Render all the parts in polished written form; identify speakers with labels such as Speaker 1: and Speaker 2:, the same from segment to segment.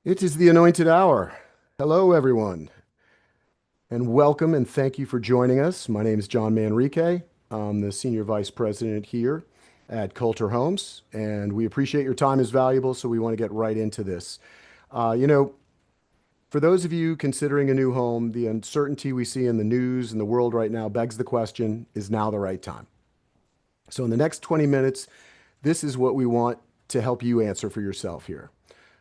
Speaker 1: It is the anointed hour. Hello, everyone, and welcome and thank you for joining us. My name is John Manrique. I'm the Senior Vice President here at Kolter Homes, and we appreciate your time is valuable, so we want to get right into this. Uh, you know, for those of you considering a new home, the uncertainty we see in the news and the world right now begs the question, is now the right time? So in the next 20 minutes, this is what we want to help you answer for yourself here.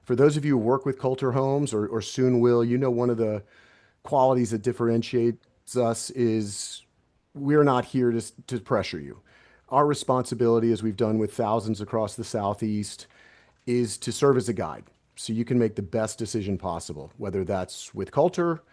Speaker 1: For those of you who work with Kolter Homes or soon will, you know one of the qualities that differentiates us is we're not here to pressure you. Our responsibility, as we've done with thousands across the Southeast, is to serve as a guide so you can make the best decision possible, whether that's with Coulter,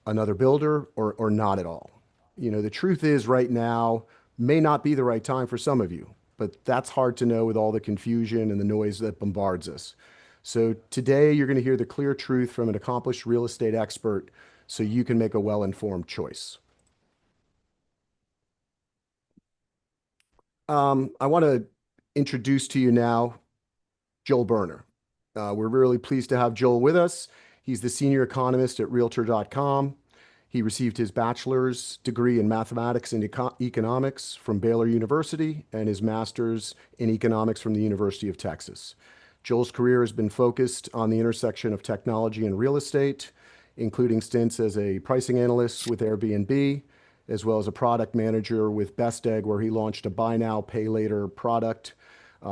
Speaker 1: another builder, or not at all. The truth is right now may not be the right time for some of you, but that's hard to know with all the confusion and the noise that bombards us. So today you're going to hear the clear truth from an accomplished real estate expert so you can make a well-informed choice. I want to introduce to you now Joel Berner. We're really pleased to have Joel with us. He's the senior economist at Realtor.com. He received his bachelor's degree in mathematics and economics from Baylor University and his master's in economics from the University of Texas. Joel's career has been focused on the intersection of technology and real estate, including stints as a pricing analyst with Airbnb, as well as a product manager with Best Egg, where he launched a buy now, pay later product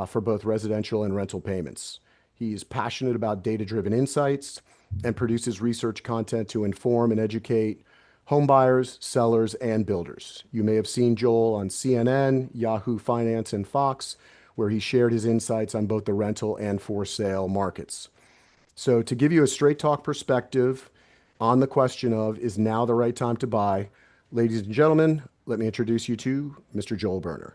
Speaker 1: for both residential and rental payments. He's passionate about data-driven insights and produces research content to inform and educate home buyers, sellers, and builders. You may have seen Joel on CNN, Yahoo Finance, and Fox, where he shared his insights on both the rental and for sale markets. So to give you a straight talk perspective on the question of, is now the right time to buy? Ladies and gentlemen, let me introduce you to Mr. Joel Berner.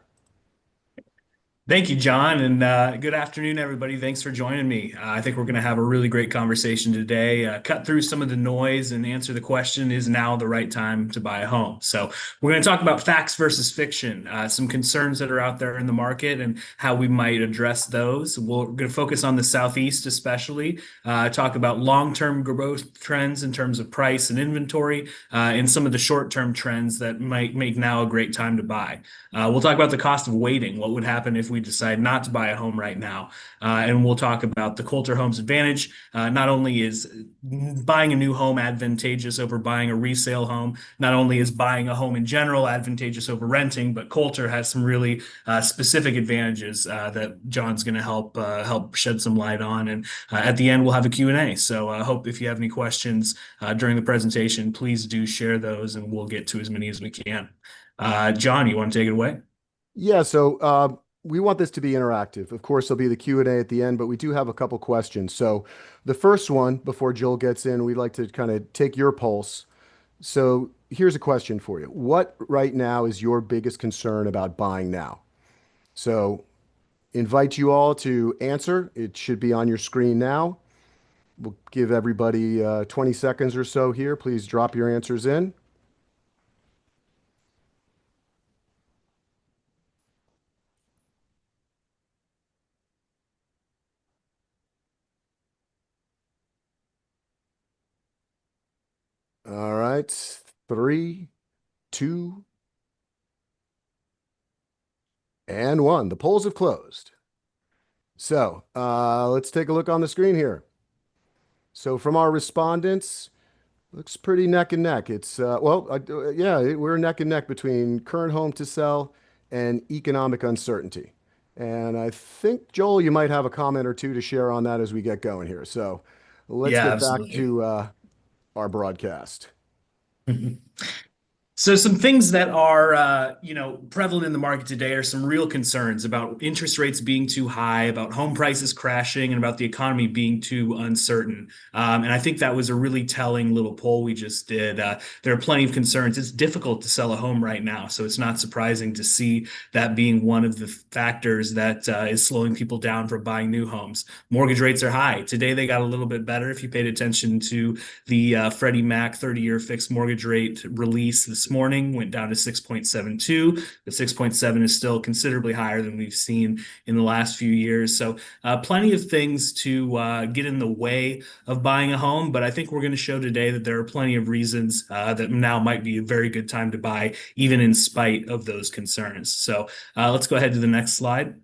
Speaker 2: Thank you, John, and good afternoon, everybody. Thanks for joining me. I think we're going to have a really great conversation today, cut through some of the noise and answer the question, is now the right time to buy a home? So we're going to talk about facts versus fiction, some concerns that are out there in the market and how we might address those. We're going to focus on the Southeast especially, talk about long-term growth trends in terms of price and inventory, and some of the short-term trends that might make now a great time to buy. We'll talk about the cost of waiting, what would happen if we decide not to buy a home right now. And we'll talk about the Kolter Homes advantage. Not only is buying a new home advantageous over buying a resale home, not only is buying a home in general advantageous over renting, but Kolter has some really specific advantages that John's going to help shed some light on. And at the end, we'll have a Q&A. So I hope if you have any questions during the presentation, please do share those and we'll get to as many as we can. John, you want to take it away?
Speaker 1: Yeah, so we want this to be interactive. Of course, there'll be the Q&A at the end, but we do have a couple questions. So the first one, before Joel gets in, we'd like to kind of take your pulse. So here's a question for you. What right now is your biggest concern about buying now? So invite you all to answer. It should be on your screen now. We'll give everybody 20 seconds or so here. Please drop your answers in. All right. Three, two, and one. The polls have closed. So let's take a look on the screen here. So from our respondents, looks pretty neck and neck. It's, yeah, we're neck and neck between current home to sell and economic uncertainty. And I think, Joel, you might have a comment or two to share on that as we get going here. So let's
Speaker 2: Yeah,
Speaker 1: get back
Speaker 2: absolutely.
Speaker 1: to our broadcast.
Speaker 2: So some things that are, prevalent in the market today are some real concerns about interest rates being too high, about home prices crashing, and about the economy being too uncertain. And I think that was a really telling little poll we just did. There are plenty of concerns. It's difficult to sell a home right now, so it's not surprising to see that being one of the factors that is slowing people down from buying new homes. Mortgage rates are high. Today they got a little bit better if you paid attention to the Freddie Mac 30-year fixed mortgage rate release this morning, went down to 6.72. The 6.7 is still considerably higher than we've seen in the last few years. So, plenty of things to get in the way of buying a home. But I think we're going to show today that there are plenty of reasons that now might be a very good time to buy, even in spite of those concerns. So, let's go ahead to the next slide.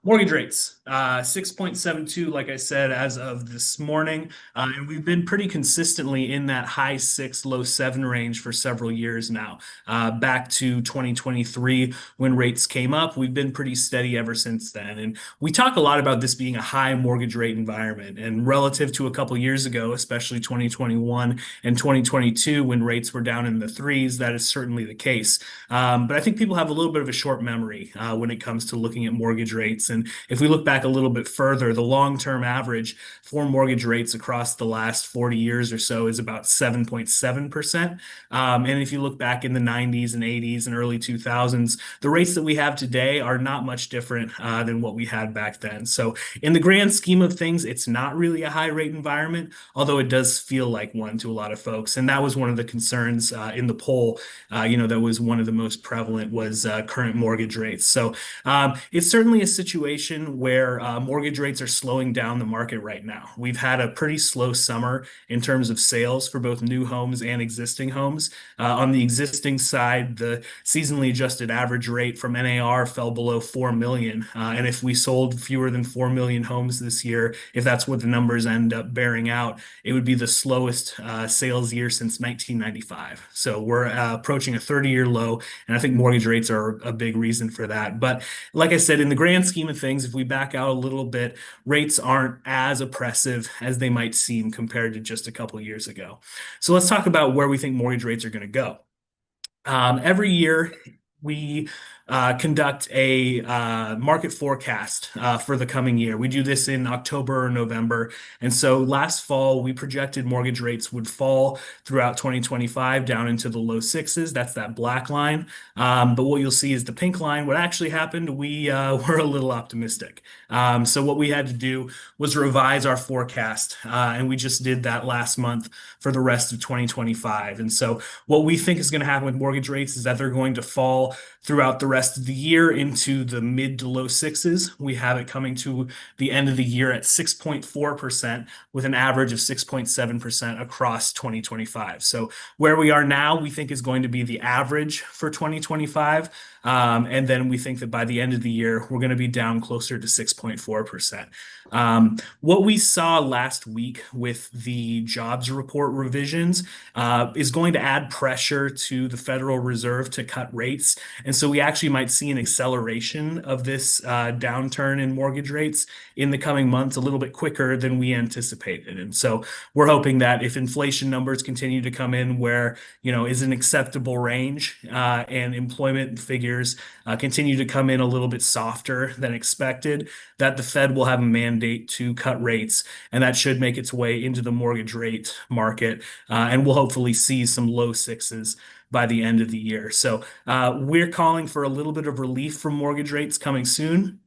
Speaker 2: Mortgage rates, 6.72, like I said, as of this morning. And we've been pretty consistently in that high six, low seven range for several years now. Back to 2023, when rates came up, we've been pretty steady ever since then. And we talk a lot about this being a high mortgage rate environment. And relative to a couple years ago, especially 2021 and 2022, when rates were down in the threes, that is certainly the case. But I think people have a little bit of a short memory when it comes to looking at mortgage rates. And if we look back a little bit further, the long-term average for mortgage rates across the last 40 years or so is about 7.7%. And if you look back in the 90s and 80s and early 2000s, the rates that we have today are not much different than what we had back then. So in the grand scheme of things, it's not really a high rate environment, although it does feel like one to a lot of folks. And that was one of the concerns in the poll, that was one of the most prevalent was current mortgage rates. So it's certainly a situation where mortgage rates are slowing down the market right now. We've had a pretty slow summer in terms of sales for both new homes and existing homes. On the existing side, the seasonally adjusted average rate from NAR fell below 4 million. And if we sold fewer than 4 million homes this year, if that's what the numbers end up bearing out, it would be the slowest sales year since 1995. So we're approaching a 30-year low, and I think mortgage rates are a big reason for that. But like I said, in the grand scheme of things, if we back out a little bit, rates aren't as oppressive as they might seem compared to just a couple years ago. So let's talk about where we think mortgage rates are going to go. Every year, we conduct a market forecast for the coming year. We do this in October or November. And so last fall, we projected mortgage rates would fall throughout 2025 down into the low sixes. That's that black line. But what you'll see is the pink line. What actually happened, we were a little optimistic. So what we had to do was revise our forecast. And we just did that last month for the rest of 2025. And so what we think is going to happen with mortgage rates is that they're going to fall throughout the rest of the year into the mid to low sixes. We have it coming to the end of the year at 6.4% with an average of 6.7% across 2025. So where we are now, we think is going to be the average for 2025. And then we think that by the end of the year, we're going to be down closer to 6.4%. What we saw last week with the jobs report revisions is going to add pressure to the Federal Reserve to cut rates. And so we actually might see an acceleration of this downturn in mortgage rates in the coming months a little bit quicker than we anticipated. And so we're hoping that if inflation numbers continue to come in where, is an acceptable range and employment figures continue to come in a little bit softer than expected, that the Fed will have a mandate to cut rates, and that should make its way into the mortgage rate market, and we'll hopefully see some low sixes by the end of the year. So we're calling for a little bit of relief from mortgage rates coming soon,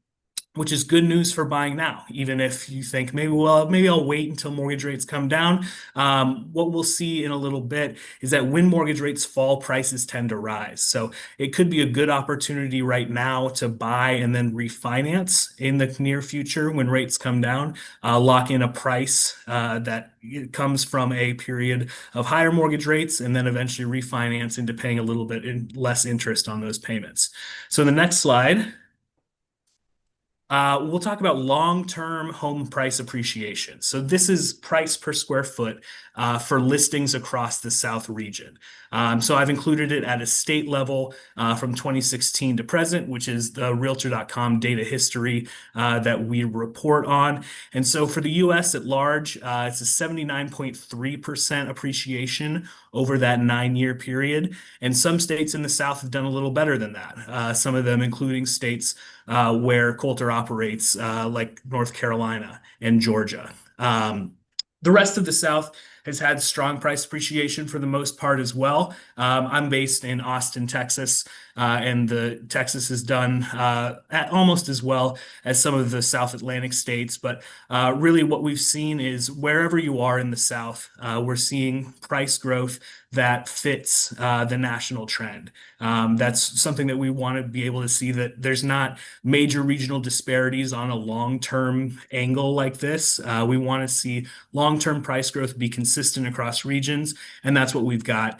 Speaker 2: which is good news for buying now. Even if you think maybe I'll wait until mortgage rates come down. What we'll see in a little bit is that when mortgage rates fall, prices tend to rise. So it could be a good opportunity right now to buy and then refinance in the near future when rates come down, lock in a price that comes from a period of higher mortgage rates, and then eventually refinance into paying a little bit less interest on those payments. So the next slide. We'll talk about long-term home price appreciation. So this is price per square foot for listings across the South region. So I've included it at a state level from 2016 to present, which is the Realtor.com data history that we report on. And so for the U.S. at large, it's a 79.3% appreciation over that 9-year period. And some states in the South have done a little better than that. Some of them including states where Kolter operates, like North Carolina and Georgia. The rest of the South has had strong price appreciation for the most part as well. I'm based in Austin, Texas, and the Texas has done almost as well as some of the South Atlantic states. But really, what we've seen is wherever you are in the South, we're seeing price growth that fits the national trend. That's something that we want to be able to see, that there's not major regional disparities on a long-term angle like this. We want to see long-term price growth be consistent across regions, and that's what we've got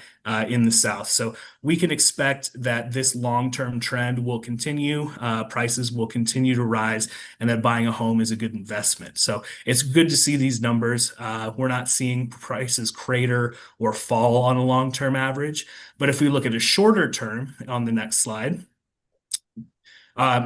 Speaker 2: in the South. So we can expect that this long-term trend will continue, prices will continue to rise, and that buying a home is a good investment. So it's good to see these numbers. We're not seeing prices crater or fall on a long-term average. But if we look at a shorter term on the next slide,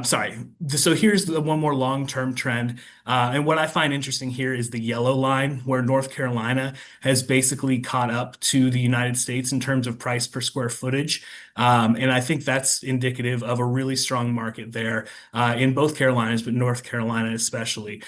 Speaker 2: sorry. So here's the one more long-term trend. And what I find interesting here is the yellow line, where North Carolina has basically caught up to the United States in terms of price per square footage. And I think that's indicative of a really strong market there in both Carolinas, but North Carolina especially.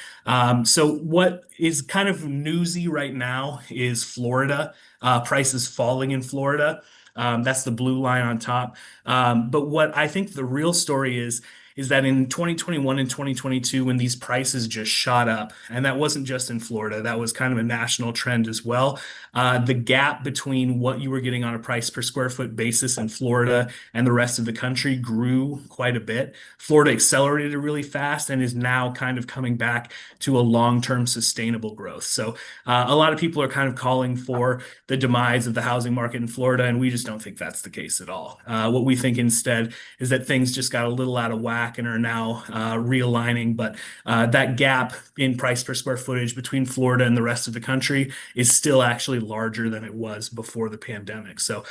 Speaker 2: So what is kind of newsy right now is Florida. Prices falling in Florida. That's the blue line on top. But what I think the real story is that in 2021 and 2022, when these prices just shot up, and that wasn't just in Florida, that was kind of a national trend as well. The gap between what you were getting on a price per square foot basis in Florida and the rest of the country grew quite a bit. Florida accelerated really fast and is now kind of coming back to a long-term sustainable growth. So a lot of people are kind of calling for the demise of the housing market in Florida, and we just don't think that's the case at all. What we think instead is that things just got a little out of whack and are now realigning. But that gap in price per square footage between Florida and the rest of the country is still actually larger than it was before the pandemic. So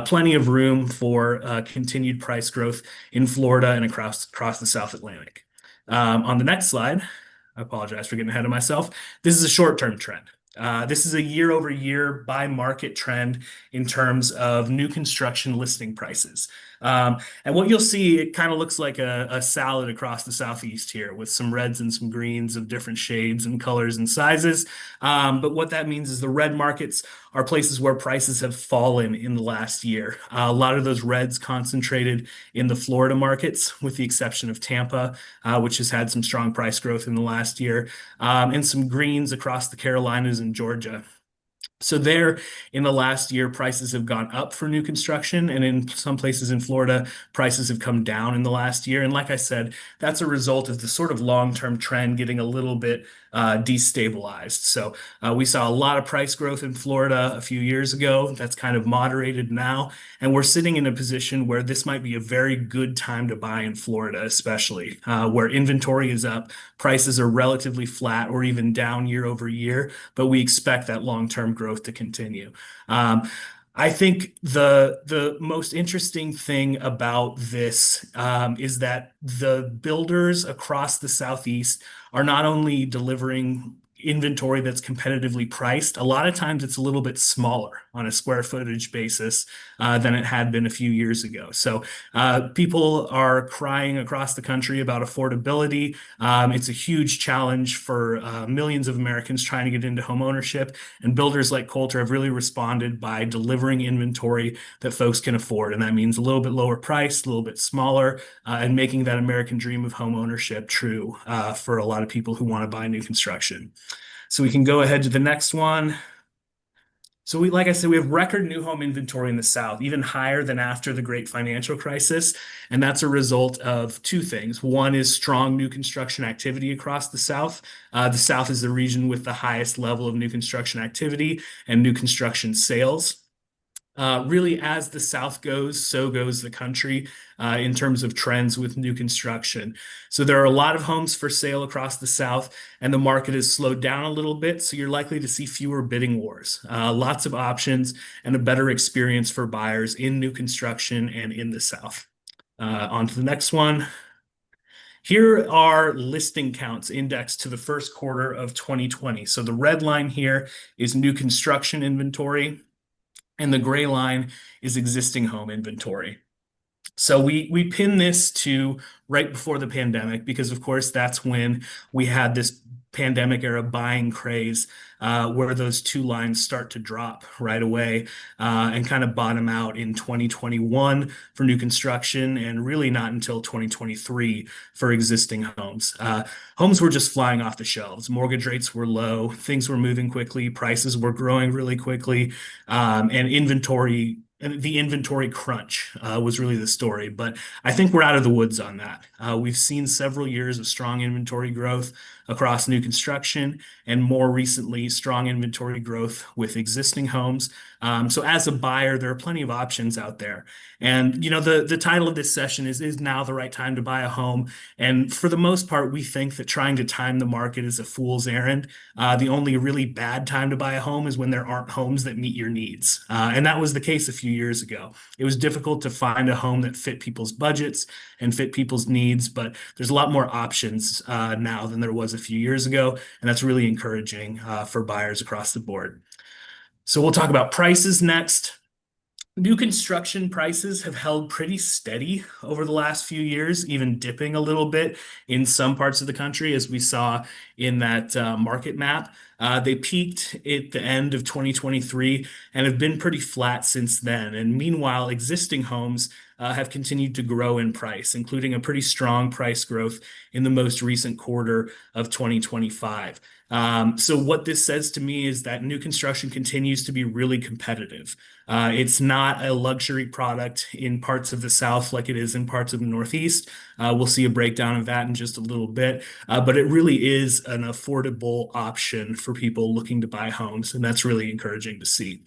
Speaker 2: plenty of room for continued price growth in Florida and across the South Atlantic. On the next slide, I apologize for getting ahead of myself. This is a short-term trend. This is a year-over-year by market trend in terms of new construction listing prices. And what you'll see, it kind of looks like a salad across the Southeast here, with some reds and some greens of different shades and colors and sizes. But what that means is the red markets are places where prices have fallen in the last year. A lot of those reds concentrated in the Florida markets, with the exception of Tampa, which has had some strong price growth in the last year, and some greens across the Carolinas and Georgia. So there, in the last year, prices have gone up for new construction, and in some places in Florida, prices have come down in the last year. And like I said, that's a result of the sort of long-term trend getting a little bit destabilized. So we saw a lot of price growth in Florida a few years ago. That's kind of moderated now, and we're sitting in a position where this might be a very good time to buy in Florida, especially where inventory is up, prices are relatively flat or even down year over year, but we expect that long-term growth to continue. I think the most interesting thing about this is that the builders across the Southeast are not only delivering inventory that's competitively priced, a lot of times it's a little bit smaller on a square footage basis than it had been a few years ago. So people are crying across the country about affordability. It's a huge challenge for millions of Americans trying to get into home ownership, and builders like Kolter have really responded by delivering inventory that folks can afford. And that means a little bit lower price, a little bit smaller, and making that American dream of home ownership true for a lot of people who want to buy new construction. So we can go ahead to the next one. So like I said, we have record new home inventory in the South, even higher than after the great financial crisis. And that's a result of two things. One is strong new construction activity across the South. The South is the region with the highest level of new construction activity and new construction sales. Really, as the South goes, so goes the country in terms of trends with new construction. So there are a lot of homes for sale across the South, and the market has slowed down a little bit. So you're likely to see fewer bidding wars, lots of options, and a better experience for buyers in new construction and in the South. On to the next one. Here are listing counts indexed to the first quarter of 2020. So the red line here is new construction inventory, and the gray line is existing home inventory. So we pin this to right before the pandemic because, of course, that's when we had this pandemic era buying craze, where those two lines start to drop right away and kind of bottom out in 2021 for new construction and really not until 2023 for existing homes. Homes were just flying off the shelves. Mortgage rates were low, things were moving quickly, prices were growing really quickly, and the inventory crunch was really the story. But I think we're out of the woods on that. We've seen several years of strong inventory growth across new construction, and more recently, strong inventory growth with existing homes. So as a buyer, there are plenty of options out there. And the title of this session is now the right time to buy a home. And for the most part, we think that trying to time the market is a fool's errand. The only really bad time to buy a home is when there aren't homes that meet your needs. And that was the case a few years ago. It was difficult to find a home that fit people's budgets and fit people's needs, but there's a lot more options now than there was a few years ago. And that's really encouraging for buyers across the board. So we'll talk about prices next. New construction prices have held pretty steady over the last few years, even dipping a little bit in some parts of the country, as we saw in that market map. They peaked at the end of 2023 and have been pretty flat since then. And meanwhile, existing homes have continued to grow in price, including a pretty strong price growth in the most recent quarter of 2025. So what this says to me is that new construction continues to be really competitive. It's not a luxury product in parts of the South like it is in parts of the Northeast. We'll see a breakdown of that in just a little bit, but it really is an affordable option for people looking to buy homes, and that's really encouraging to see.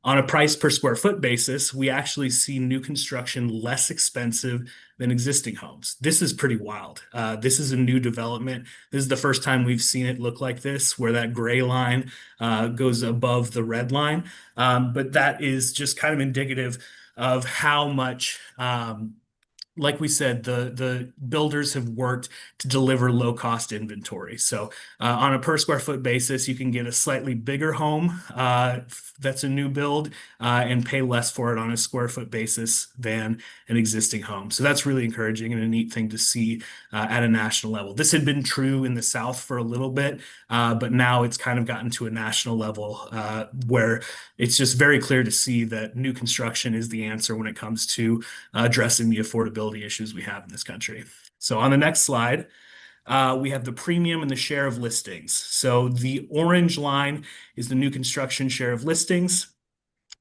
Speaker 2: On a price per square foot basis, we actually see new construction less expensive than existing homes. This is pretty wild. This is a new development. This is the first time we've seen it look like this, where that gray line goes above the red line. But that is just kind of indicative of how much like we said, the builders have worked to deliver low cost inventory. So on a per square foot basis, you can get a slightly bigger home that's a new build and pay less for it on a square foot basis than an existing home. So that's really encouraging and a neat thing to see at a national level. This had been true in the South for a little bit, but now it's kind of gotten to a national level where it's just very clear to see that new construction is the answer when it comes to addressing the affordability issues we have in this country. So on the next slide, we have the premium and the share of listings. So the orange line is the new construction share of listings.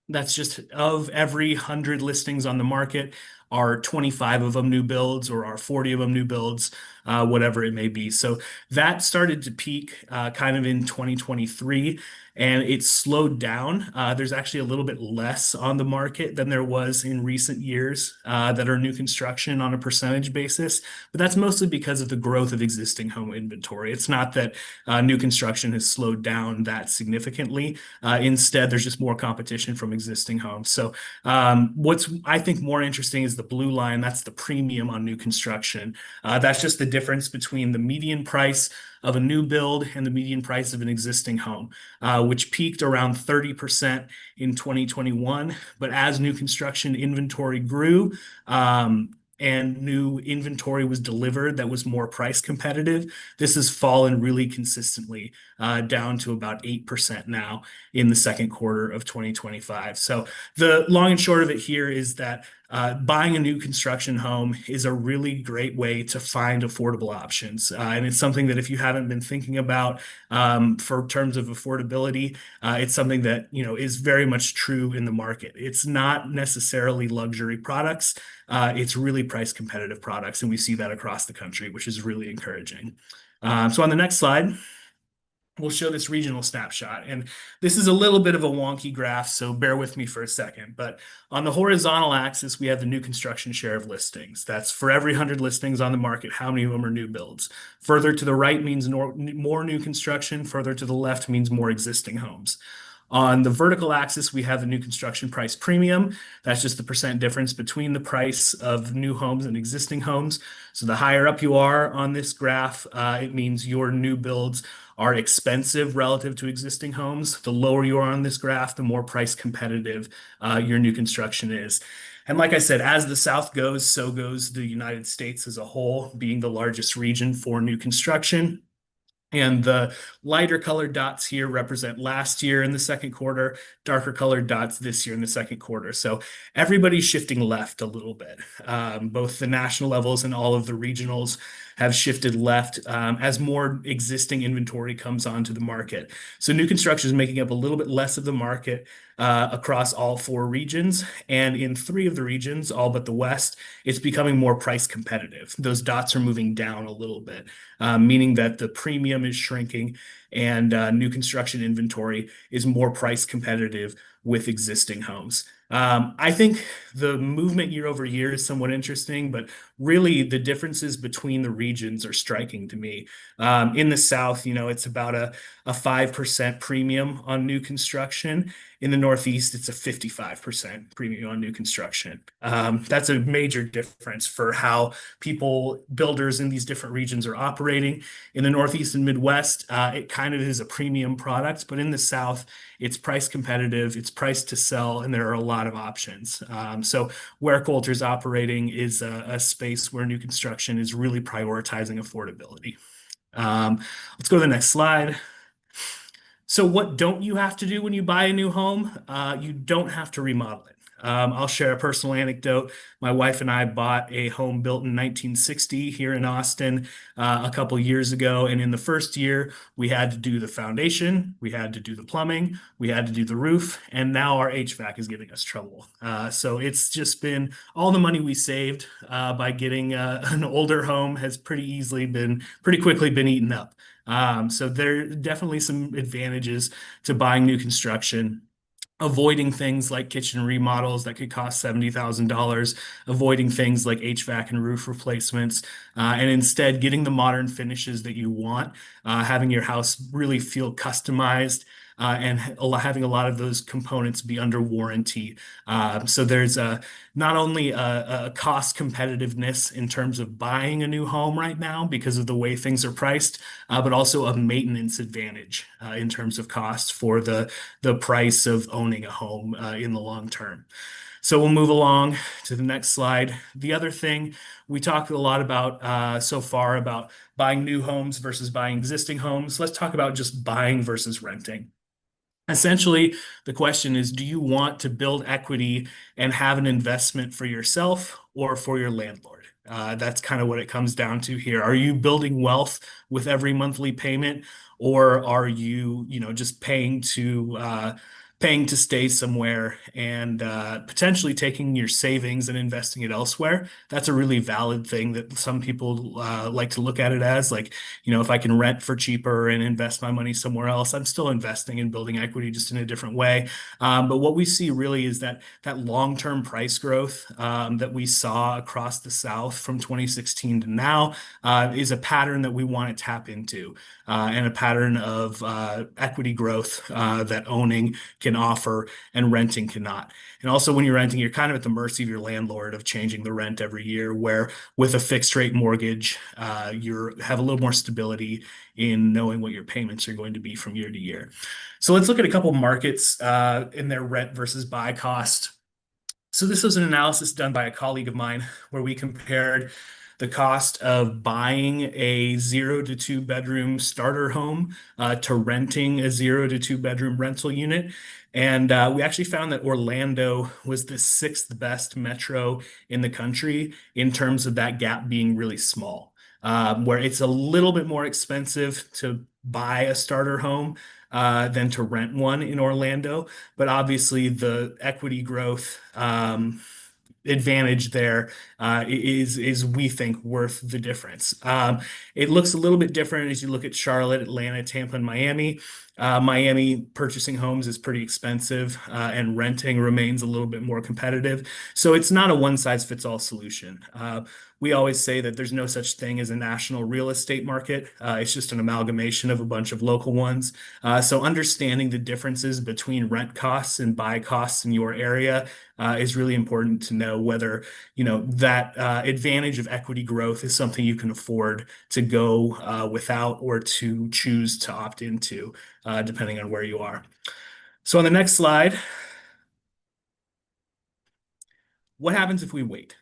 Speaker 2: That's just of every 100 listings on the market, are 25 of them new builds or are 40 of them new builds, whatever it may be. So that started to peak kind of in 2023 and it slowed down. There's actually a little bit less on the market than there was in recent years that are new construction on a percentage basis, but that's mostly because of the growth of existing home inventory. It's not that new construction has slowed down that significantly. Instead, there's just more competition from existing homes. So what's I think more interesting is the blue line. That's the premium on new construction. That's just the difference between the median price of a new build and the median price of an existing home, which peaked around 30% in 2021. But as new construction inventory grew, and new inventory was delivered that was more price competitive, this has fallen really consistently down to about 8% now in the second quarter of 2025. So the long and short of it here is that buying a new construction home is a really great way to find affordable options. And it's something that if you haven't been thinking about for terms of affordability, it's something that, is very much true in the market. It's not necessarily luxury products. It's really price competitive products. And we see that across the country, which is really encouraging. So on the next slide, we'll show this regional snapshot. And this is a little bit of a wonky graph, so bear with me for a second. But on the horizontal axis, we have the new construction share of listings. That's for every 100 listings on the market, how many of them are new builds. Further to the right means more new construction. Further to the left means more existing homes. On the vertical axis, we have the new construction price premium. That's just the percent difference between the price of new homes and existing homes. So the higher up you are on this graph, it means your new builds are expensive relative to existing homes. The lower you are on this graph, the more price competitive your new construction is. And like I said, as the South goes, so goes the United States as a whole, being the largest region for new construction. And the lighter colored dots here represent last year in the second quarter, darker colored dots this year in the second quarter. So everybody's shifting left a little bit. Both the national levels and all of the regionals have shifted left as more existing inventory comes onto the market. So new construction is making up a little bit less of the market across all four regions. And in three of the regions, all but the West, it's becoming more price competitive. Those dots are moving down a little bit, meaning that the premium is shrinking and new construction inventory is more price competitive with existing homes. I think the movement year over year is somewhat interesting, but really the differences between the regions are striking to me. In the South, it's about a 5% premium on new construction. In the Northeast, it's a 55% premium on new construction. That's a major difference for how builders in these different regions are operating. In the Northeast and Midwest, it kind of is a premium product, but in the South, it's price competitive, it's priced to sell, and there are a lot of options. So where Kolter's operating is a space where new construction is really prioritizing affordability. Let's go to the next slide. So what don't you have to do when you buy a new home? You don't have to remodel it. I'll share a personal anecdote. My wife and I bought a home built in 1960 here in Austin a couple years ago. And in the first year, we had to do the foundation, we had to do the plumbing, we had to do the roof, and now our HVAC is giving us trouble. So it's just been all the money we saved by getting an older home has pretty quickly been eaten up. So there are definitely some advantages to buying new construction, avoiding things like kitchen remodels that could cost $70,000, avoiding things like HVAC and roof replacements, and instead getting the modern finishes that you want, having your house really feel customized. And having a lot of those components be under warranty. So there's not only a cost competitiveness in terms of buying a new home right now because of the way things are priced, but also a maintenance advantage in terms of cost for the price of owning a home in the long term. So we'll move along to the next slide. The other thing we talked a lot about so far about buying new homes versus buying existing homes. Let's talk about just buying versus renting. Essentially, the question is, do you want to build equity and have an investment for yourself or for your landlord? That's kind of what it comes down to here. Are you building wealth with every monthly payment, or are you, just paying to stay somewhere and potentially taking your savings and investing it elsewhere? That's a really valid thing that some people like to look at it as. Like, if I can rent for cheaper and invest my money somewhere else, I'm still investing in building equity just in a different way. But what we see really is that long-term price growth that we saw across the South from 2016 to now is a pattern that we want to tap into, and a pattern of equity growth that owning can offer and renting cannot. And also, when you're renting, you're kind of at the mercy of your landlord of changing the rent every year, where with a fixed rate mortgage, you have a little more stability in knowing what your payments are going to be from year to year. So let's look at a couple markets in their rent versus buy cost. So this was an analysis done by a colleague of mine where we compared the cost of buying a 0 to 2 bedroom starter home to renting a 0 to 2 bedroom rental unit. And we actually found that Orlando was the sixth best metro in the country in terms of that gap being really small, where it's a little bit more expensive to buy a starter home than to rent one in Orlando. But obviously, the equity growth advantage there is we think worth the difference. It looks a little bit different as you look at Charlotte, Atlanta, Tampa, and Miami. Miami purchasing homes is pretty expensive, and renting remains a little bit more competitive. So it's not a one size fits all solution. We always say that there's no such thing as a national real estate market. It's just an amalgamation of a bunch of local ones. So understanding the differences between rent costs and buy costs in your area is really important to know whether, that advantage of equity growth is something you can afford to go without or to choose to opt into, depending on where you are. So on the next slide, what happens if we wait?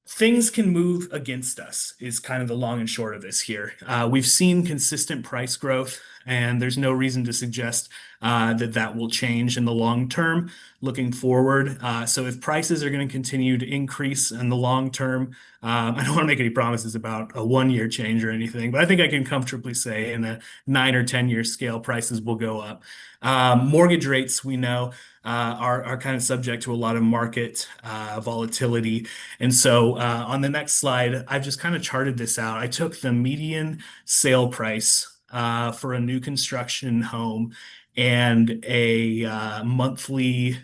Speaker 2: Things can move against us is kind of the long and short of this here. We've seen consistent price growth, and there's no reason to suggest that that will change in the long term looking forward. So if prices are going to continue to increase in the long term, I don't want to make any promises about a 1 year change or anything, but I think I can comfortably say in a 9 or 10 year scale, prices will go up. Mortgage rates, we know, are kind of subject to a lot of market volatility. And so on the next slide, I've just kind of charted this out. I took the median sale price for a new construction home and a monthly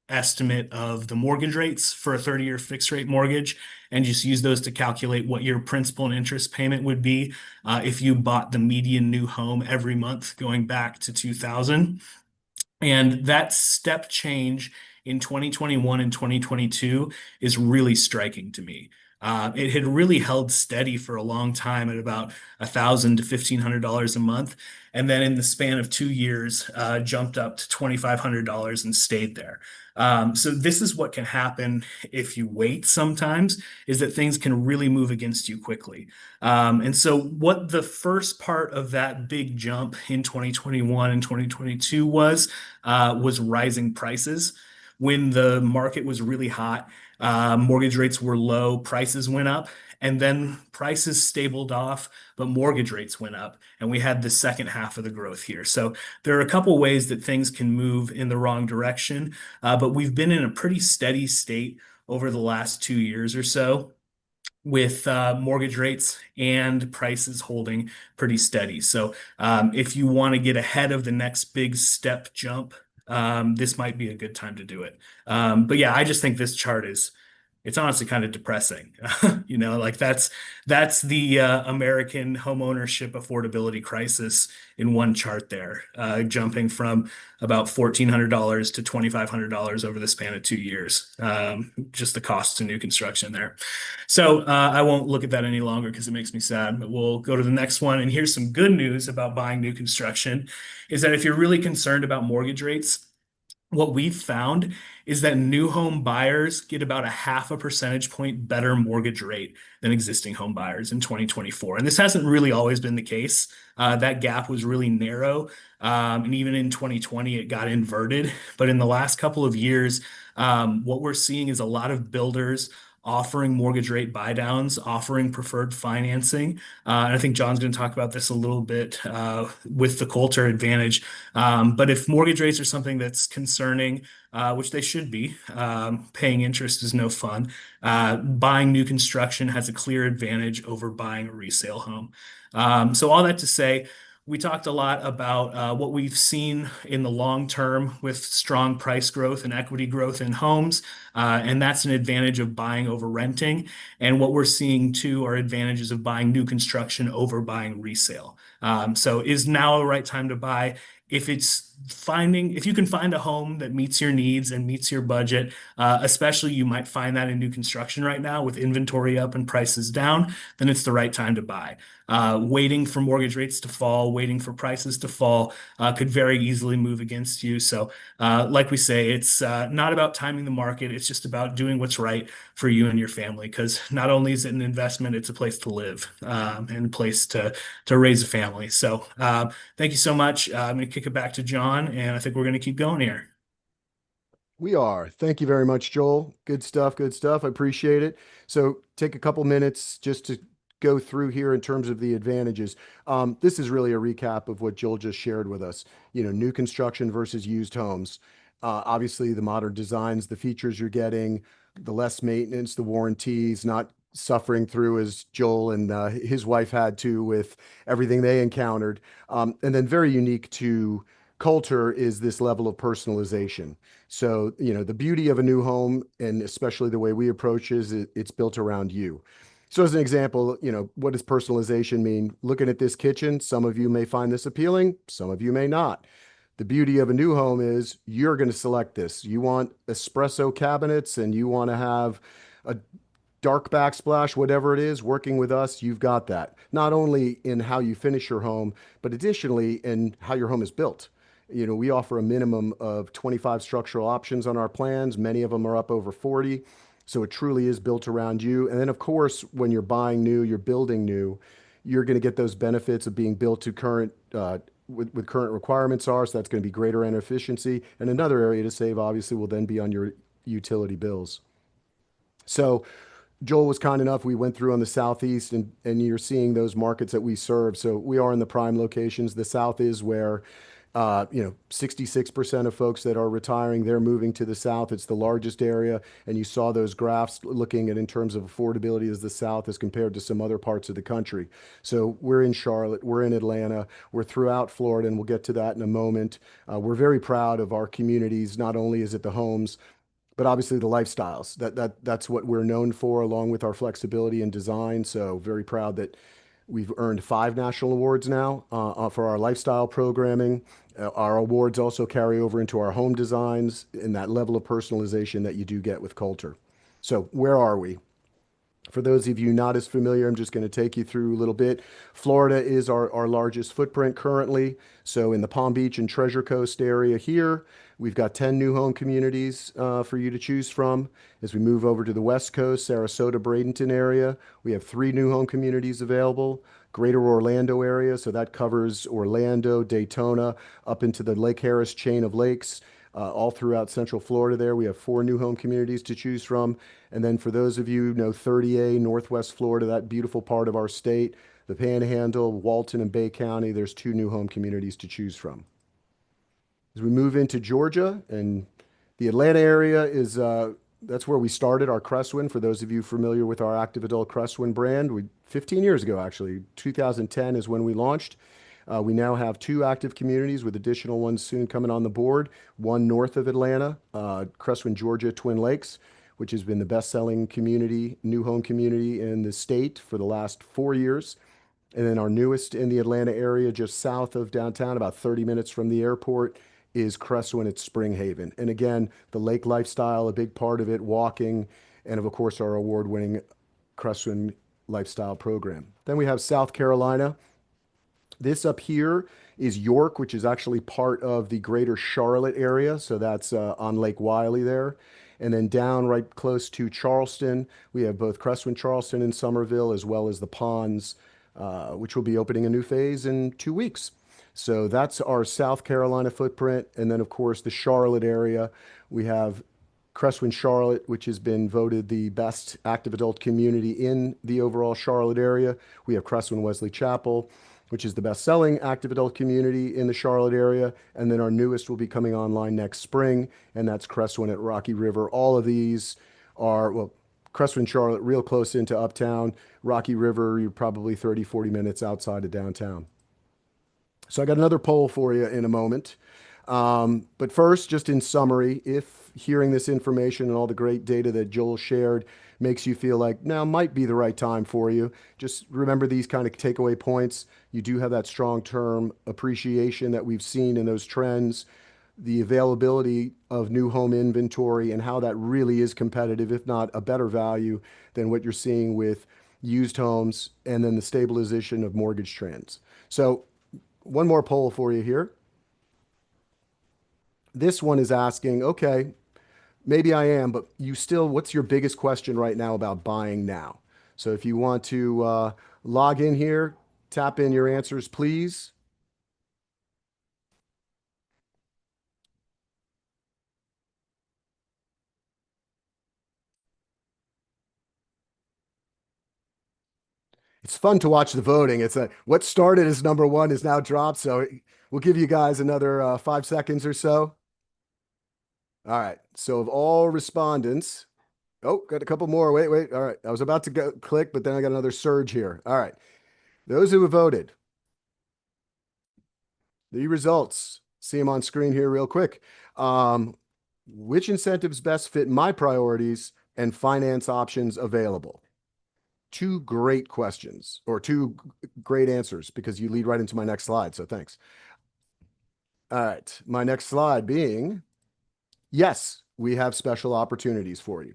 Speaker 2: estimate of the mortgage rates for a 30-year fixed rate mortgage, and just use those to calculate what your principal and interest payment would be if you bought the median new home every month going back to 2000. And that step change in 2021 and 2022 is really striking to me. It had really held steady for a long time at about $1,000 to $1,500 a month, and then in the span of 2 years, jumped up to $2,500 and stayed there. So this is what can happen if you wait sometimes, is that things can really move against you quickly. And so what the first part of that big jump in 2021 and 2022 was rising prices. When the market was really hot, mortgage rates were low, prices went up, and then prices stabled off, but mortgage rates went up, and we had the second half of the growth here. So there are a couple ways that things can move in the wrong direction, but we've been in a pretty steady state over the last 2 years or so with mortgage rates and prices holding pretty steady. So if you want to get ahead of the next big step jump, this might be a good time to do it. But yeah, I just think this chart is it's honestly kind of depressing. Like that's the American homeownership affordability crisis in one chart there, jumping from about $1,400 to $2,500 over the span of 2 years. Just the cost of new construction there. So I won't look at that any longer because it makes me sad, but we'll go to the next one. And here's some good news about buying new construction is that if you're really concerned about mortgage rates, what we've found is that new home buyers get about a half a percentage point better mortgage rate than existing home buyers in 2024. And this hasn't really always been the case. That gap was really narrow. And even in 2020, it got inverted. But in the last couple of years, what we're seeing is a lot of builders offering mortgage rate buy downs, offering preferred financing. And I think John's going to talk about this a little bit with the Kolter advantage. But if mortgage rates are something that's concerning, which they should be, paying interest is no fun. Buying new construction has a clear advantage over buying a resale home. So all that to say, we talked a lot about what we've seen in the long term with strong price growth and equity growth in homes, and that's an advantage of buying over renting. And what we're seeing too are advantages of buying new construction over buying resale. So is now the right time to buy? If you can find a home that meets your needs and meets your budget, especially you might find that in new construction right now with inventory up and prices down, then it's the right time to buy. Waiting for mortgage rates to fall, waiting for prices to fall, could very easily move against you. So, like we say, it's not about timing the market. It's just about doing what's right for you and your family. Because not only is it an investment, it's a place to live and a place to raise a family. So, thank you so much. I'm going to kick it back to John, and I think we're going to keep going here.
Speaker 1: We are. Thank you very much, Joel. Good stuff. Good stuff. I appreciate it. So take a couple minutes just to go through here in terms of the advantages. This is really a recap of what Joel just shared with us. New construction versus used homes. Obviously, the modern designs, the features you're getting, the less maintenance, the warranties, not suffering through as Joel and his wife had to with everything they encountered. And then very unique to Coulter is this level of personalization. So, the beauty of a new home, and especially the way we approach is it's built around you. So as an example, what does personalization mean? Looking at this kitchen, some of you may find this appealing, some of you may not. The beauty of a new home is you're going to select this. You want espresso cabinets and you want to have a dark backsplash, whatever it is, working with us, you've got that. Not only in how you finish your home, but additionally in how your home is built. We offer a minimum of 25 structural options on our plans. Many of them are up over 40. So it truly is built around you. And then, of course, when you're buying new, you're building new, you're going to get those benefits of being built to current with current requirements are. So that's going to be greater energy efficiency. And another area to save, obviously, will then be on your utility bills. So Joel was kind enough. We went through on the southeast, and you're seeing those markets that we serve. So we are in the prime locations. The south is where 66% of folks that are retiring, they're moving to the south. It's the largest area, and you saw those graphs looking at in terms of affordability as the south as compared to some other parts of the country. So we're in Charlotte, we're in Atlanta, we're throughout Florida, and we'll get to that in a moment. We're very proud of our communities. Not only is it the homes, but obviously the lifestyles. That's what we're known for, along with our flexibility and design. So very proud that we've earned 5 national awards now for our lifestyle programming. Our awards also carry over into our home designs and that level of personalization that you do get with Kolter. So where are we? For those of you not as familiar, I'm just going to take you through a little bit. Florida is our largest footprint currently. So in the Palm Beach and Treasure Coast area here, we've got 10 new home communities for you to choose from. As we move over to the West Coast, Sarasota, Bradenton area, we have 3 new home communities available. Greater Orlando area, so that covers Orlando, Daytona, up into the Lake Harris chain of lakes. All throughout Central Florida there, we have 4 new home communities to choose from. And then for those of you who know 30A, Northwest Florida, that beautiful part of our state, the Panhandle, Walton, and Bay County, there's 2 new home communities to choose from. As we move into Georgia, and the Atlanta area is that's where we started our Crestwin. For those of you familiar with our active adult Crestwin brand, 15 years ago, actually, 2010 is when we launched. We now have 2 active communities with additional ones soon coming on the board. One north of Atlanta, Crestwin, Georgia, Twin Lakes, which has been the best-selling community, new home community in the state for the last 4 years. And then our newest in the Atlanta area, just south of downtown, about 30 minutes from the airport, is Crestwin at Spring Haven. And again, the lake lifestyle, a big part of it, walking, and of course, our award-winning Crestwin lifestyle program. Then we have South Carolina. This up here is York, which is actually part of the greater Charlotte area. So that's on Lake Wiley there. And then down right close to Charleston, we have both Crestwin, Charleston, and Somerville, as well as the Ponds, which will be opening a new phase in 2 weeks. So that's our South Carolina footprint. And then, of course, the Charlotte area, we have Crestwin Charlotte, which has been voted the best active adult community in the overall Charlotte area. We have Crestwin Wesley Chapel, which is the best-selling active adult community in the Charlotte area. And then our newest will be coming online next spring, and that's Crestwin at Rocky River. All of these are, well, Crestwin, Charlotte, real close into Uptown. Rocky River, you're probably 30, 40 minutes outside of downtown. So I got another poll for you in a moment. But first, just in summary, if hearing this information and all the great data that Joel shared makes you feel like now might be the right time for you, just remember these kind of takeaway points. You do have that strong term appreciation that we've seen in those trends, the availability of new home inventory, and how that really is competitive, if not a better value than what you're seeing with used homes, and then the stabilization of mortgage trends. So one more poll for you here. This one is asking, okay, maybe I am, but you still, what's your biggest question right now about buying now? So if you want to log in here, tap in your answers, please. It's fun to watch the voting. It's what started as number one is now dropped. So we'll give you guys another 5 seconds or so. All right. So of all respondents, oh, got a couple more. Wait, wait. All right. I was about to go click, but then I got another surge here. All right. Those who have voted, the results, see them on screen here real quick. Which incentives best fit my priorities and finance options available? 2 great questions, or 2 great answers, because you lead right into my next slide. So thanks. All right. My next slide being, yes, we have special opportunities for you.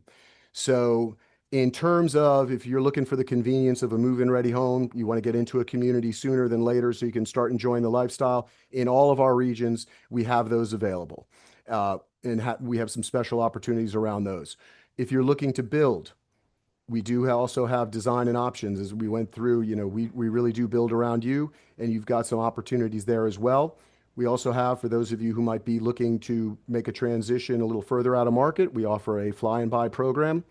Speaker 1: So in terms of if you're looking for the convenience of a move-in ready home, you want to get into a community sooner than later so you can start enjoying the lifestyle, in all of our regions, we have those available. And we have some special opportunities around those. If you're looking to build, we do also have design and options as we went through. We really do build around you, and you've got some opportunities there as well. We also have, for those of you who might be looking to make a transition a little further out of market, we offer a fly and buy program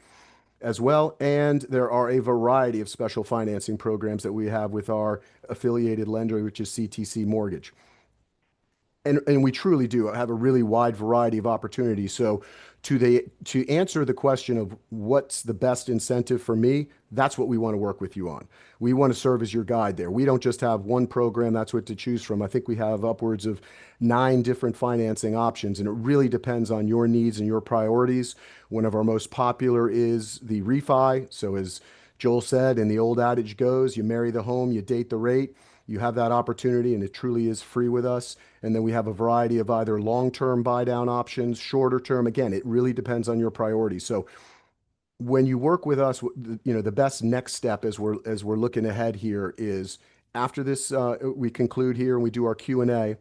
Speaker 1: as well. And there are a variety of special financing programs that we have with our affiliated lender, which is CTC Mortgage. And we truly do have a really wide variety of opportunities. So to answer the question of what's the best incentive for me, that's what we want to work with you on. We want to serve as your guide there. We don't just have one program, that's what to choose from. I think we have upwards of 9 different financing options, and it really depends on your needs and your priorities. One of our most popular is the refi. So as Joel said, and the old adage goes, you marry the home, you date the rate. You have that opportunity, and it truly is free with us. And then we have a variety of either long-term buy down options, shorter term. Again, it really depends on your priorities. So when you work with us, the best next step as we're looking ahead here is after this, we conclude here and we do our Q&A.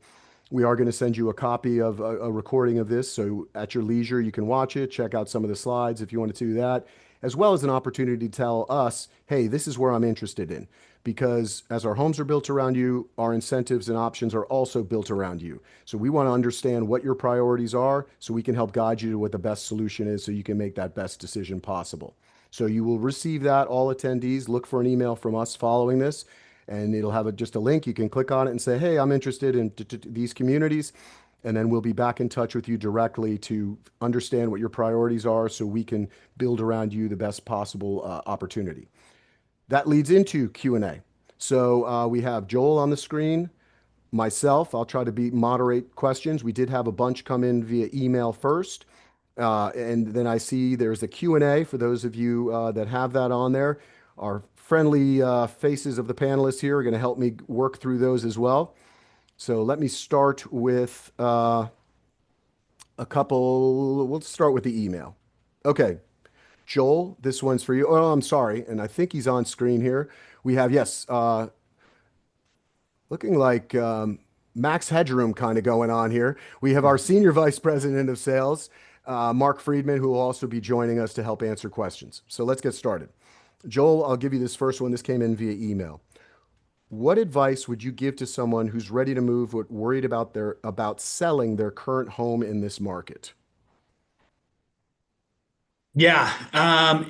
Speaker 1: We are going to send you a copy of a recording of this. So at your leisure, you can watch it, check out some of the slides if you want to do that, as well as an opportunity to tell us, hey, this is where I'm interested in. Because as our homes are built around you, our incentives and options are also built around you. So we want to understand what your priorities are so we can help guide you to what the best solution is so you can make that best decision possible. So you will receive that, all attendees. Look for an email from us following this, and it'll have just a link. You can click on it and say, hey, I'm interested in these communities. And then we'll be back in touch with you directly to understand what your priorities are so we can build around you the best possible opportunity. That leads into Q&A. So we have Joel on the screen, myself. I'll try to moderate questions. We did have a bunch come in via email first. And then I see there's a Q&A for those of you that have that on there. Our friendly faces of the panelists here are going to help me work through those as well. So let me start with a couple. We'll start with the email. Okay, Joel, this one's for you. Oh, I'm sorry. And I think he's on screen here. We have, yes, looking like max headroom kind of going on here. We have our Senior Vice President of Sales, Mark Friedman, who will also be joining us to help answer questions. So let's get started. Joel, I'll give you this first one. This came in via email. What advice would you give to someone who's ready to move but worried about selling their current home in this market?
Speaker 2: Yeah,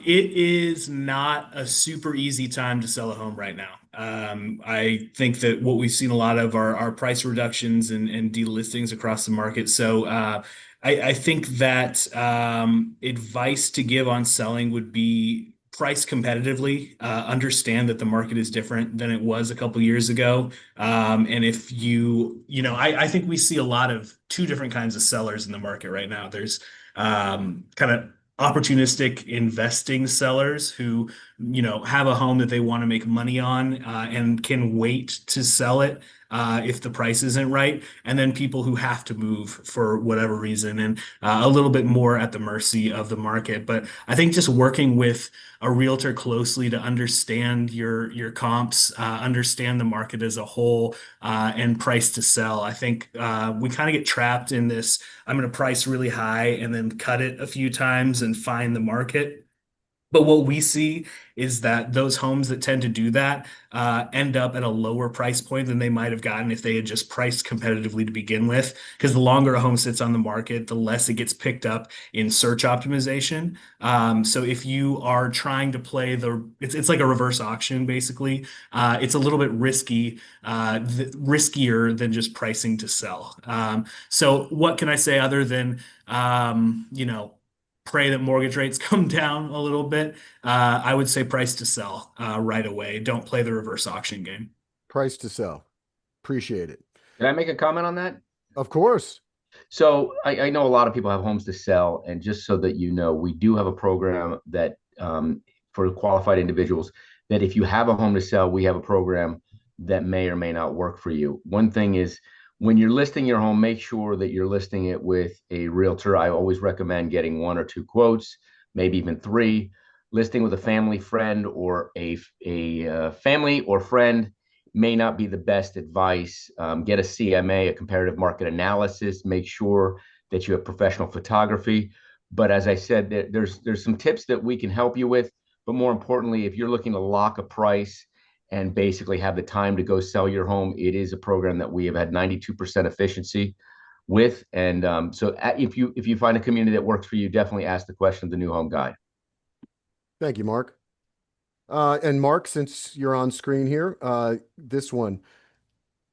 Speaker 2: it is not a super easy time to sell a home right now. I think that what we've seen a lot of are price reductions and delistings across the market. So I think that advice to give on selling would be price competitively. Understand that the market is different than it was a couple years ago. And if I think we see a lot of two different kinds of sellers in the market right now. There's kind of opportunistic investing sellers who, have a home that they want to make money on and can wait to sell it if the price isn't right. And then people who have to move for whatever reason and a little bit more at the mercy of the market. But I think just working with a realtor closely to understand your comps, understand the market as a whole, and price to sell. I think we kind of get trapped in this. I'm going to price really high and then cut it a few times and find the market. But what we see is that those homes that tend to do that end up at a lower price point than they might have gotten if they had just priced competitively to begin with. Because the longer a home sits on the market, the less it gets picked up in search optimization. So if you are trying to play it's like a reverse auction basically. It's a little bit riskier than just pricing to sell. So what can I say other than pray that mortgage rates come down a little bit? I would say price to sell right away. Don't play the reverse auction game.
Speaker 1: Price to sell. Appreciate it.
Speaker 3: Can I make a comment on that?
Speaker 1: Of course.
Speaker 3: So I know a lot of people have homes to sell, and just so that you know, we do have a program that for qualified individuals that if you have a home to sell, we have a program that may or may not work for you. One thing is when you're listing your home, make sure that you're listing it with a realtor. I always recommend getting 1 or 2 quotes, maybe even 3. Listing with a family friend or a family or friend may not be the best advice. Get a CMA, a comparative market analysis. Make sure that you have professional photography. But as I said, there's some tips that we can help you with. But more importantly, if you're looking to lock a price and basically have the time to go sell your home, it is a program that we have had 92% efficiency with. And so if you find a community that works for you, definitely ask the question of the new home guide.
Speaker 1: Thank you, Mark. And Mark, since you're on screen here, this one,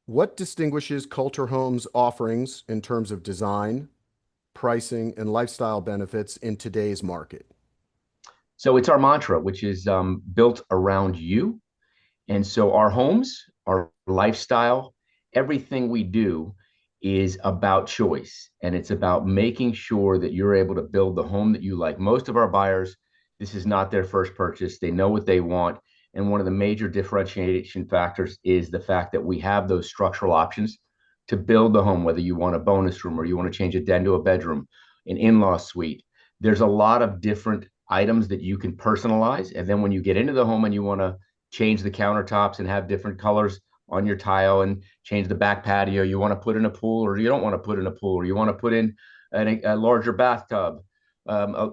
Speaker 1: what distinguishes Kolter Homes' offerings in terms of design, pricing, and lifestyle benefits in today's market?
Speaker 3: So it's our mantra, which is built around you. And so our homes, our lifestyle, everything we do is about choice. And it's about making sure that you're able to build the home that you like. Most of our buyers, this is not their first purchase. They know what they want. And one of the major differentiation factors is the fact that we have those structural options to build the home, whether you want a bonus room or you want to change a den to a bedroom, an in-law suite. There's a lot of different items that you can personalize. And then when you get into the home and you want to change the countertops and have different colors on your tile and change the back patio, you want to put in a pool or you don't want to put in a pool, or you want to put in a larger bathtub, a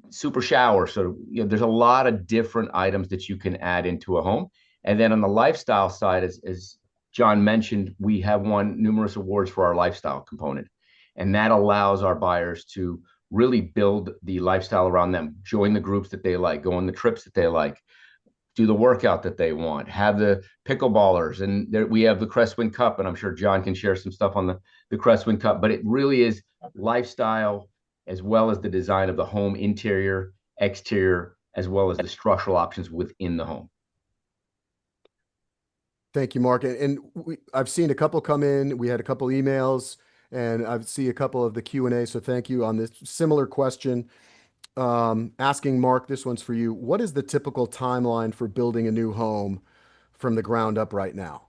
Speaker 3: super shower. So there's a lot of different items that you can add into a home. And then on the lifestyle side, as John mentioned, we have won numerous awards for our lifestyle component. And that allows our buyers to really build the lifestyle around them, join the groups that they like, go on the trips that they like, do the workout that they want, have the pickleballers, and there, we have the Crestwind Cup, and I'm sure John can share some stuff on the Crestwind Cup. But it really is lifestyle as well as the design of the home interior, exterior, as well as the structural options within the home.
Speaker 1: Thank you, Mark. And I've seen a couple come in. We had a couple emails, and I see a couple of the Q&A. So thank you on this similar question. Asking Mark, this one's for you. What is the typical timeline for building a new home from the ground up right now?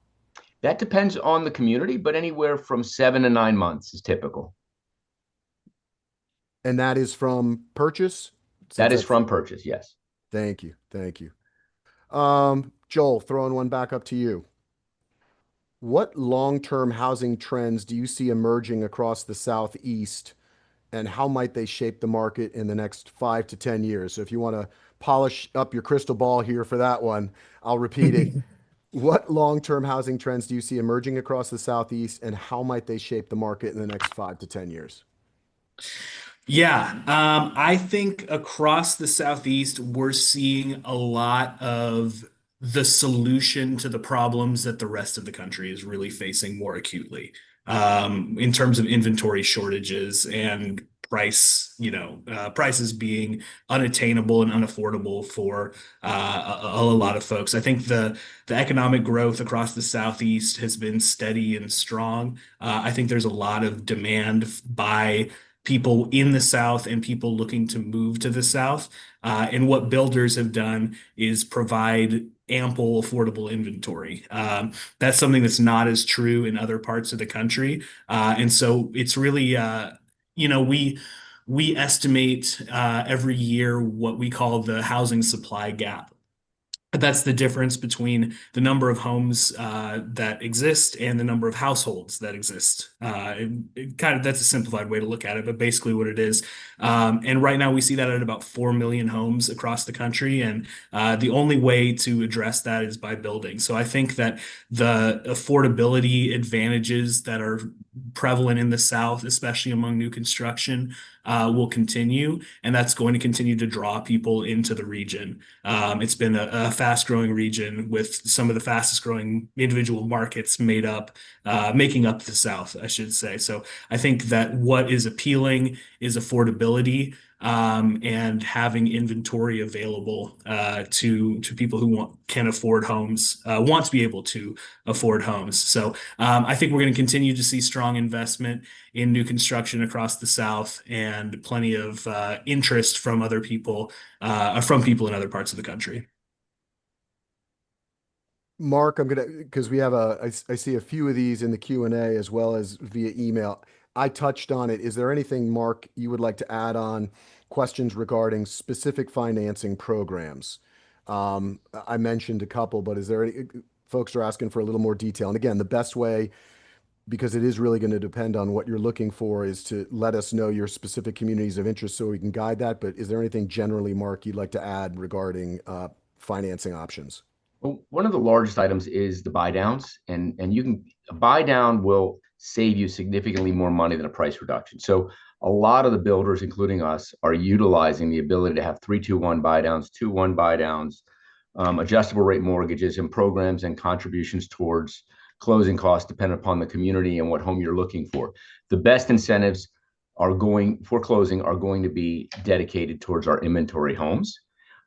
Speaker 3: That depends on the community, but anywhere from 7 to 9 months is typical.
Speaker 1: And that is from purchase?
Speaker 3: That
Speaker 1: Since
Speaker 3: is
Speaker 1: that's,
Speaker 3: from purchase, yes.
Speaker 1: thank you. Thank you. Joel, throwing one back up to you. What long-term housing trends do you see emerging across the Southeast, and how might they shape the market in the next 5 to 10 years? So if you want to polish up your crystal ball here for that one, I'll repeat it. What long-term housing trends do you see emerging across the Southeast, and how might they shape the market in the next 5 to 10 years?
Speaker 2: Yeah, I think across the Southeast, we're seeing a lot of the solution to the problems that the rest of the country is really facing more acutely, in terms of inventory shortages and prices being unattainable and unaffordable for a lot of folks. I think the economic growth across the Southeast has been steady and strong. I think there's a lot of demand by people in the South and people looking to move to the South. And what builders have done is provide ample affordable inventory. That's something that's not as true in other parts of the country. And so it's really, we estimate every year what we call the housing supply gap. That's the difference between the number of homes that exist and the number of households that exist. That's a simplified way to look at it, but basically what it is. And right now we see that at about 4 million homes across the country, and the only way to address that is by building. So I think that the affordability advantages that are prevalent in the South, especially among new construction, will continue, and that's going to continue to draw people into the region. It's been a fast-growing region with some of the fastest-growing individual markets making up the South, I should say. So I think that what is appealing is affordability, and having inventory available to people who can afford homes, want to be able to afford homes. So I think we're going to continue to see strong investment in new construction across the South, and plenty of interest from other people, from people in other parts of the country.
Speaker 1: Mark, because I see a few of these in the Q&A as well as via email. I touched on it. Is there anything, Mark, you would like to add on questions regarding specific financing programs? I mentioned a couple, but is there folks are asking for a little more detail. And again, the best way because it is really going to depend on what you're looking for, is to let us know your specific communities of interest so we can guide that. But is there anything generally, Mark, you'd like to add regarding financing options?
Speaker 3: Well, one of the largest items is the buy downs, and you can a buy down will save you significantly more money than a price reduction. So a lot of the builders, including us, are utilizing the ability to have 3-2-1 buy downs, 2-1 buy downs, adjustable rate mortgages, and programs and contributions towards closing costs, depending upon the community and what home you're looking for. The best incentives are going for closing are going to be dedicated towards our inventory homes.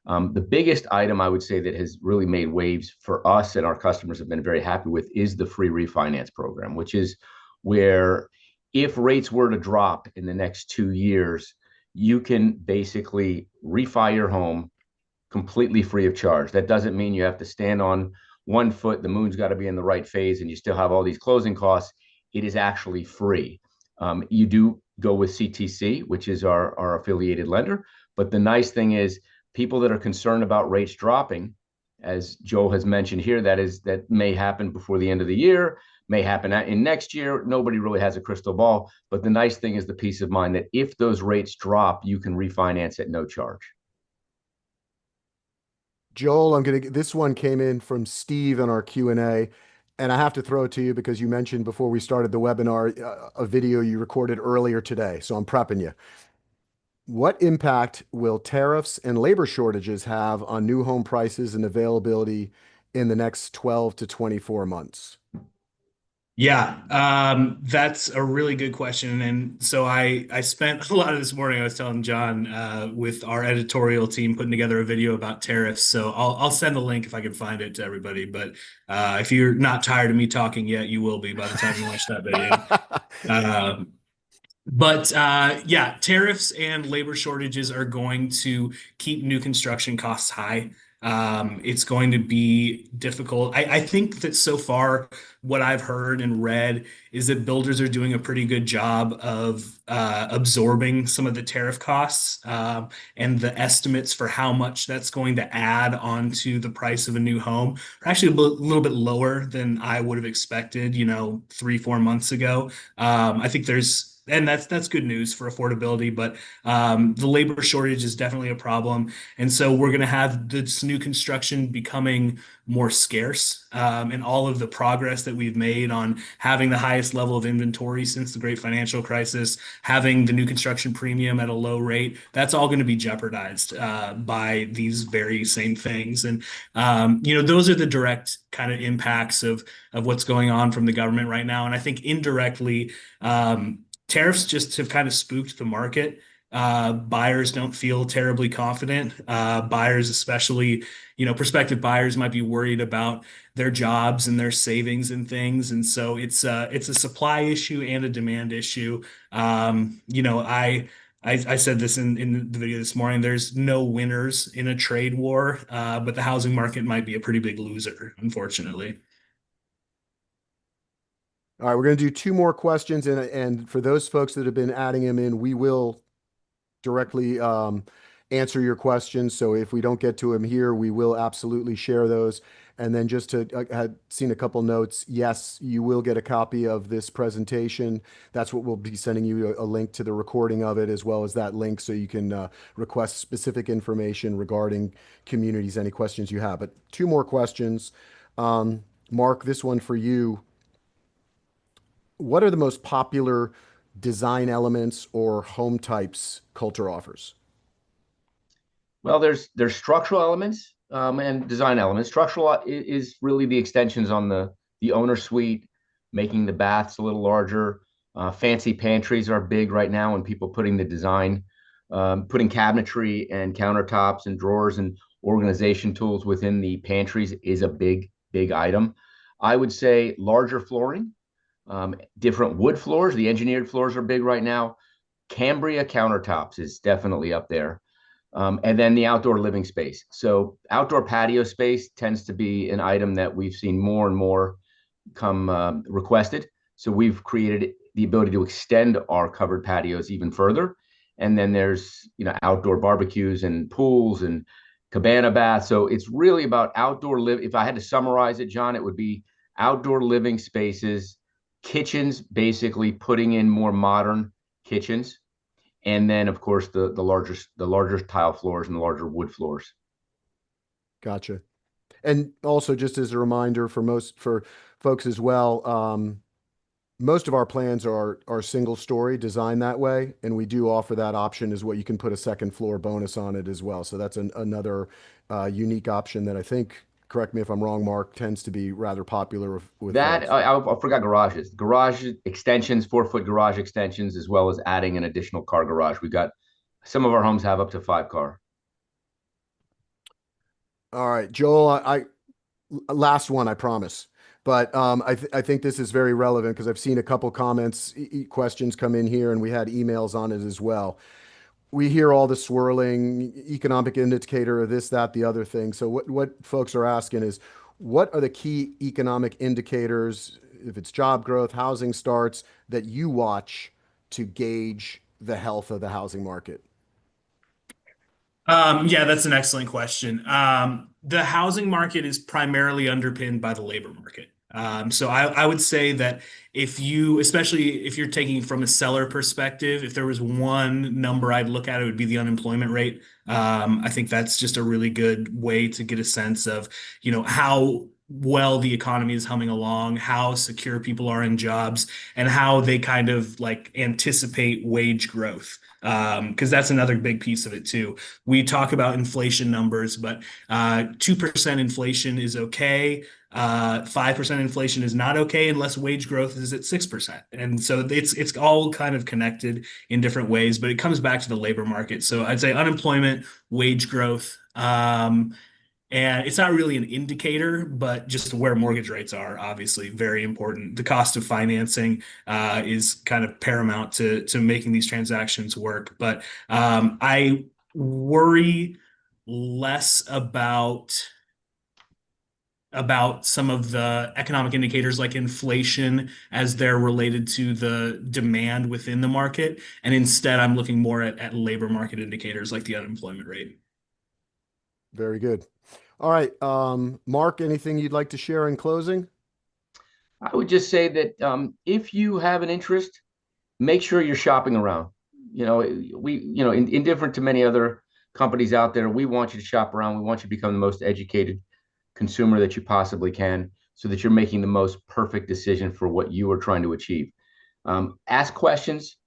Speaker 3: The biggest item I would say that has really made waves for us and our customers have been very happy with is the free refinance program, which is where if rates were to drop in the next 2 years, you can basically refi your home completely free of charge. That doesn't mean you have to stand on one foot, the moon's got to be in the right phase, and you still have all these closing costs. It is actually free. You do go with CTC, which is our affiliated lender. But the nice thing is, people that are concerned about rates dropping, as Joel has mentioned here, that may happen before the end of the year, may happen in next year. Nobody really has a crystal ball. But the nice thing is the peace of mind that if those rates drop, you can refinance at no charge.
Speaker 1: Joel, this one came in from Steve in our Q&A, and I have to throw it to you because you mentioned before we started the webinar a video you recorded earlier today. So I'm prepping you. What impact will tariffs and labor shortages have on new home prices and availability in the next 12 to 24 months?
Speaker 2: Yeah, that's a really good question. And so I spent a lot of this morning, I was telling John, with our editorial team putting together a video about tariffs. So I'll send the link if I can find it to everybody. But if you're not tired of me talking yet, you will be by the time you watch that video. Yeah, tariffs and labor shortages are going to keep new construction costs high. It's going to be difficult. I think that so far, what I've heard and read is that builders are doing a pretty good job of absorbing some of the tariff costs, and the estimates for how much that's going to add onto the price of a new home are actually little bit lower than I would have expected, 3, 4 months ago. I think and that's good news for affordability, but the labor shortage is definitely a problem, and so we're going to have this new construction becoming more scarce. And all of the progress that we've made on having the highest level of inventory since the great financial crisis, having the new construction premium at a low rate, that's all going to be jeopardized by these very same things. And those are the direct kind of impacts of what's going on from the government right now. And I think indirectly, tariffs just have kind of spooked the market. Buyers don't feel terribly confident. Buyers, especially, prospective buyers, might be worried about their jobs and their savings and things. And so it's a supply issue and a demand issue. I said this in the video this morning. There's no winners in a trade war, but the housing market might be a pretty big loser, unfortunately.
Speaker 1: All right, we're going to do two more questions, and for those folks that have been adding them in, we will directly answer your questions. So if we don't get to them here, we will absolutely share those. And then just to, I had seen a couple notes. Yes, you will get a copy of this presentation. That's what we'll be sending you, a link to the recording of it, as well as that link so you can request specific information regarding communities, any questions you have. But two more questions. Mark, this one for you. What are the most popular design elements or home types Kolter offers?
Speaker 3: Well, there's structural elements and design elements. Structural is really the extensions on the owner suite, making the baths a little larger. Fancy pantries are big right now, and people putting the design, putting cabinetry and countertops and drawers and organization tools within the pantries is a big item. I would say larger flooring, different wood floors. The engineered floors are big right now. Cambria countertops is definitely up there. And then the outdoor living space. So outdoor patio space tends to be an item that we've seen more and more come requested. So we've created the ability to extend our covered patios even further. And then there's outdoor barbecues and pools and cabana baths. So it's really about outdoor live. If I had to summarize it, John, it would be outdoor living spaces, kitchens, basically putting in more modern kitchens, and then of course the larger tile floors and the larger wood floors.
Speaker 1: Gotcha. And also, just as a reminder for folks as well, most of our plans are single story designed that way, and we do offer that option as what you can put a second floor bonus on it as well. So that's another unique option that I think, correct me if I'm wrong, Mark, tends to be rather popular with
Speaker 3: That
Speaker 1: folks.
Speaker 3: I forgot garages, garage extensions, 4 foot garage extensions, as well as adding an additional car garage. We got some of our homes have up to 5 car.
Speaker 1: All right, Joel, last one, I promise. But I think this is very relevant because I've seen a couple comments, questions come in here, and we had emails on it as well. We hear all the swirling economic indicator of this, that, the other thing. So what folks are asking is, what are the key economic indicators, if it's job growth, housing starts, that you watch to gauge the health of the housing market?
Speaker 2: Yeah, that's an excellent question. The housing market is primarily underpinned by the labor market. So I would say that if you, especially if you're taking from a seller perspective, if there was one number I'd look at, it would be the unemployment rate. I think that's just a really good way to get a sense of, how well the economy is humming along, how secure people are in jobs, and how they kind of like anticipate wage growth. Because that's another big piece of it too. We talk about inflation numbers, but 2% inflation is okay. 5% inflation is not okay unless wage growth is at 6%. And so it's all kind of connected in different ways, but it comes back to the labor market. So I'd say unemployment, wage growth, and it's not really an indicator, but just where mortgage rates are, obviously, very important. The cost of financing is kind of paramount to making these transactions work. But I worry less about some of the economic indicators like inflation as they're related to the demand within the market. And instead, I'm looking more at labor market indicators like the unemployment rate.
Speaker 1: Very good. All right, Mark, anything you'd like to share in closing?
Speaker 3: I would just say that if you have an interest, make sure you're shopping around. Indifferent to many other companies out there, we want you to shop around. We want you to become the most educated consumer that you possibly can so that you're making the most perfect decision for what you are trying to achieve. Ask questions,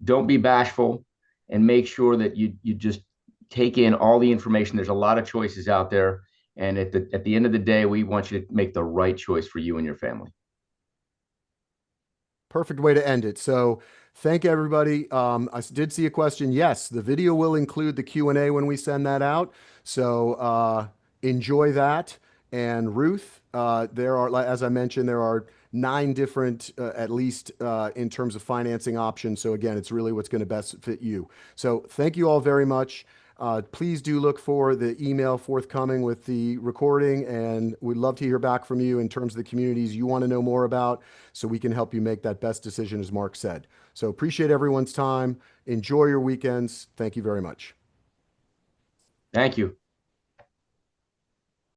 Speaker 3: don't be bashful, and make sure that you just take in all the information. There's a lot of choices out there. And at the end of the day, we want you to make the right choice for you and your family.
Speaker 1: Perfect way to end it. So thank everybody. I did see a question. Yes, the video will include the Q&A when we send that out. So enjoy that. And Ruth, as I mentioned, there are 9 different, at least in terms of financing options. So again, it's really what's going to best fit you. So thank you all very much. Please do look for the email forthcoming with the recording, and we'd love to hear back from you in terms of the communities you want to know more about so we can help you make that best decision, as Mark said. So appreciate everyone's time. Enjoy your weekends. Thank you very much.
Speaker 3: Thank you.